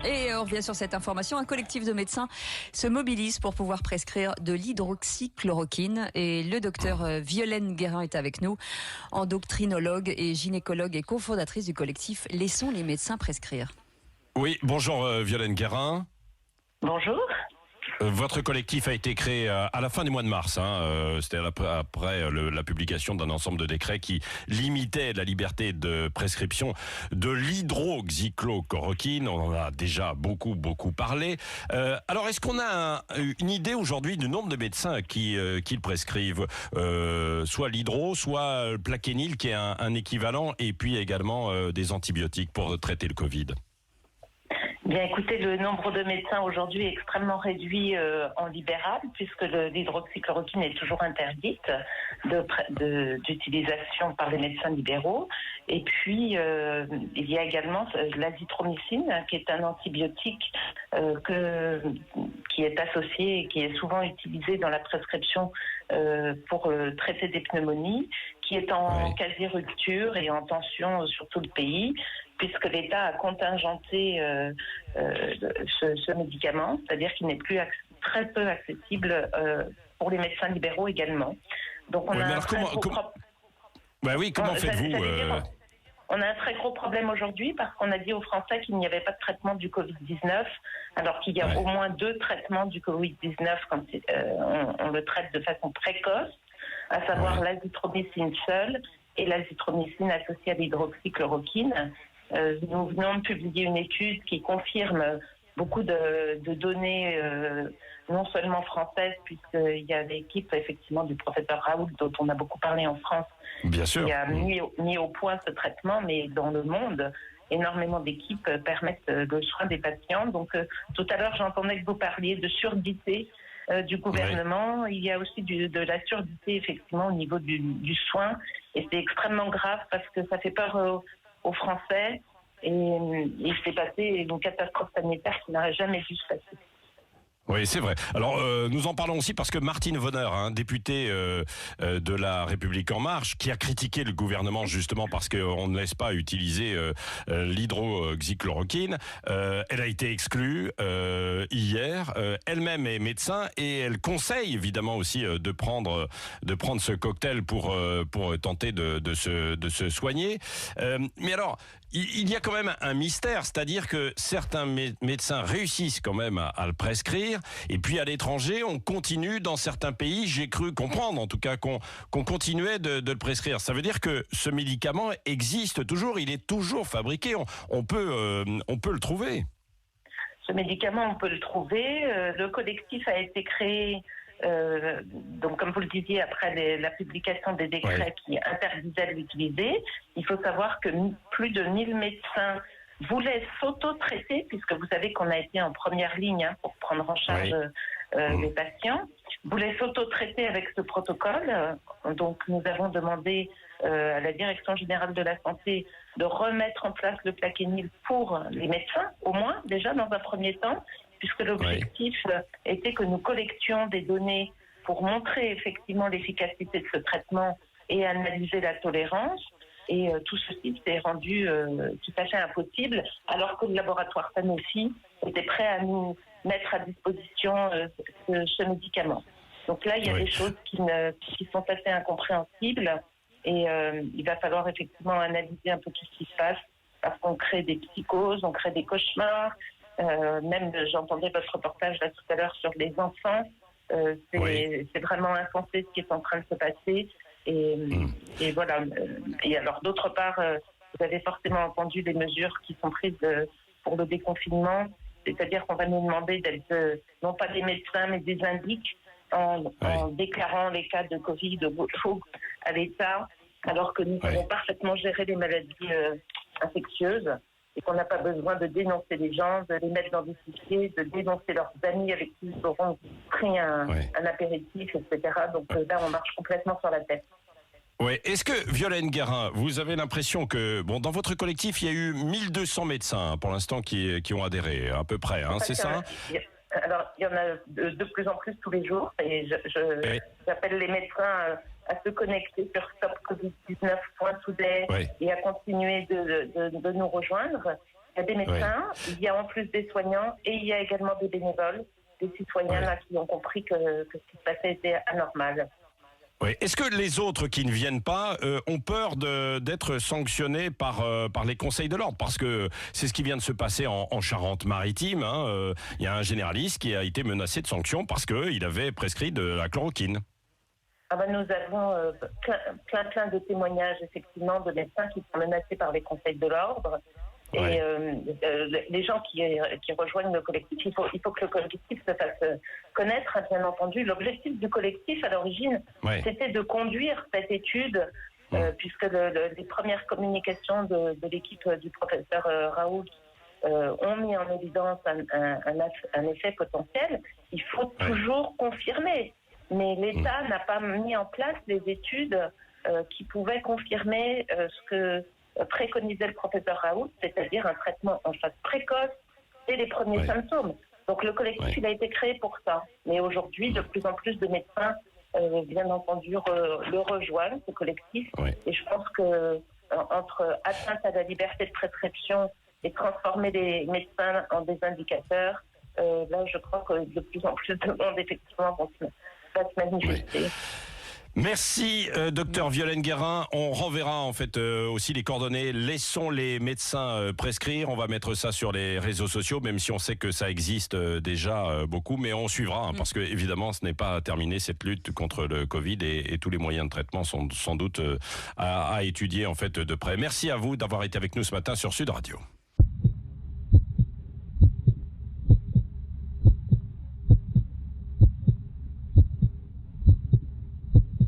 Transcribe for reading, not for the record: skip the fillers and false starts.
Et on revient sur cette information. Un collectif de médecins se mobilise pour pouvoir prescrire de l'hydroxychloroquine. Et le docteur Violaine Guérin est avec nous, endocrinologue et gynécologue et cofondatrice du collectif Laissons les médecins prescrire. Oui, bonjour Violaine Guérin. Bonjour. Votre collectif a été créé à la fin du mois de mars. C'était après la publication d'un ensemble de décrets qui limitaient la liberté de prescription de l'hydroxychloroquine. On en a déjà beaucoup parlé. Alors, est-ce qu'on a une idée aujourd'hui du nombre de médecins qui le prescrivent, soit l'hydro, soit le plaquenil, qui est un équivalent, et puis également des antibiotiques pour traiter le Covid? Bien, écoutez, le nombre de médecins aujourd'hui est extrêmement réduit en libéral, puisque l'hydroxychloroquine est toujours interdite d'utilisation par les médecins libéraux. Et puis, il y a également l'azithromycine, qui est un antibiotique qui est associé et qui est souvent utilisé dans la prescription pour traiter des pneumonies, qui est en quasi-rupture et en tension sur tout le pays, puisque l'État a contingenté ce médicament, c'est-à-dire qu'il n'est plus très peu accessible pour les médecins libéraux également. Donc on a comment faites-vous On a un très gros problème aujourd'hui parce qu'on a dit aux Français qu'il n'y avait pas de traitement du Covid-19, alors qu'il y a au moins 2 traitements du Covid-19 quand on le traite de façon précoce, à savoir l'azithromycine seule et l'azithromycine associée à l'hydroxychloroquine. Nous venons de publier une étude qui confirme beaucoup de données, non seulement françaises, puisqu'il y a l'équipe effectivement du professeur Raoult, dont on a beaucoup parlé en France, qui a mis au point ce traitement, mais dans le monde, énormément d'équipes permettent le soin des patients. Donc tout à l'heure, j'entendais que vous parliez de surdité du gouvernement. Il y a aussi de la surdité effectivement au niveau du soin, et c'est extrêmement grave parce que ça fait peur aux Français, et il s'est passé une catastrophe sanitaire qui n'aurait jamais dû se passer. Oui, c'est vrai. Alors, nous en parlons aussi parce que Martine Vonner, députée de La République En Marche, qui a critiqué le gouvernement justement parce qu'on ne laisse pas utiliser l'hydroxychloroquine, elle a été exclue hier. Elle-même est médecin et elle conseille évidemment aussi de prendre ce cocktail pour tenter de se soigner. Mais alors, il y a quand même un mystère, c'est-à-dire que certains médecins réussissent quand même à le prescrire. Et puis à l'étranger, on continue dans certains pays, j'ai cru comprendre en tout cas qu'on continuait de le prescrire. Ça veut dire que ce médicament existe toujours, il est toujours fabriqué, on peut le trouver. Ce médicament, on peut le trouver. Le collectif a été créé, donc comme vous le disiez, après la publication des décrets qui interdisaient de l'utiliser. Il faut savoir que plus de 1000 médecins voulaient s'auto-traiter, puisque vous savez qu'on a été en première ligne pour prendre en charge les patients, voulaient s'auto-traiter avec ce protocole. Donc nous avons demandé à la Direction générale de la santé de remettre en place le plaquenil pour les médecins, au moins déjà dans un premier temps, puisque l'objectif était que nous collections des données pour montrer effectivement l'efficacité de ce traitement et analyser la tolérance. Et tout ceci s'est rendu tout à fait impossible, alors que le laboratoire Sanofi était prêt à nous mettre à disposition ce médicament. Donc là, il y a des choses qui sont assez incompréhensibles, et il va falloir effectivement analyser un peu tout ce qui se passe, parce qu'on crée des psychoses, on crée des cauchemars. Même j'entendais votre reportage là tout à l'heure sur les enfants. C'est vraiment insensé ce qui est en train de se passer. Et voilà. Et alors, d'autre part, vous avez forcément entendu les mesures qui sont prises pour le déconfinement, c'est-à-dire qu'on va nous demander d'être non pas des médecins, mais des indiques en déclarant les cas de Covid à l'État, alors que nous savons parfaitement gérer les maladies infectieuses et qu'on n'a pas besoin de dénoncer les gens, de les mettre dans des fichiers, de dénoncer leurs amis avec qui ils auront pris un apéritif, etc. Donc là, on marche complètement sur la tête. Oui. Est-ce que, Violaine Guérin, vous avez l'impression que, dans votre collectif, il y a eu 1200 médecins, pour l'instant, qui ont adhéré, à peu près, c'est ça? Alors, il y en a de plus en plus tous les jours, et j'appelle les médecins à se connecter sur stopcovid19.today et à continuer de nous rejoindre. Il y a des médecins, il y a en plus des soignants et il y a également des bénévoles, des citoyens là, qui ont compris que ce qui se passait était anormal. Oui. Est-ce que les autres qui ne viennent pas ont peur d'être sanctionnés par les conseils de l'ordre? Parce que c'est ce qui vient de se passer en Charente-Maritime. Il y a un généraliste qui a été menacé de sanctions parce qu'il avait prescrit de la chloroquine. Nous avons plein de témoignages, effectivement, de médecins qui sont menacés par les conseils de l'ordre. Et les gens qui rejoignent le collectif, il faut que le collectif se fasse connaître, bien entendu. L'objectif du collectif, à l'origine, c'était de conduire cette étude, puisque les premières communications de l'équipe du professeur Raoult ont mis en évidence un effet potentiel. Il faut toujours confirmer. Mais l'État n'a pas mis en place les études qui pouvaient confirmer ce que préconisait le professeur Raoult, c'est-à-dire un traitement en phase précoce dès les premiers symptômes. Donc le collectif, il a été créé pour ça. Mais aujourd'hui, de plus en plus de médecins, bien entendu, le rejoignent, ce collectif. Et je pense que entre atteinte à la liberté de prescription et transformer les médecins en des indicateurs, là, je crois que de plus en plus de monde, effectivement, va se manifester. Merci, docteur Violaine Guérin. On renverra en fait aussi les coordonnées. Laissons les médecins prescrire. On va mettre ça sur les réseaux sociaux, même si on sait que ça existe déjà beaucoup. Mais on suivra, parce que évidemment, ce n'est pas terminé cette lutte contre le Covid et tous les moyens de traitement sont sans doute à étudier en fait de près. Merci à vous d'avoir été avec nous ce matin sur Sud Radio.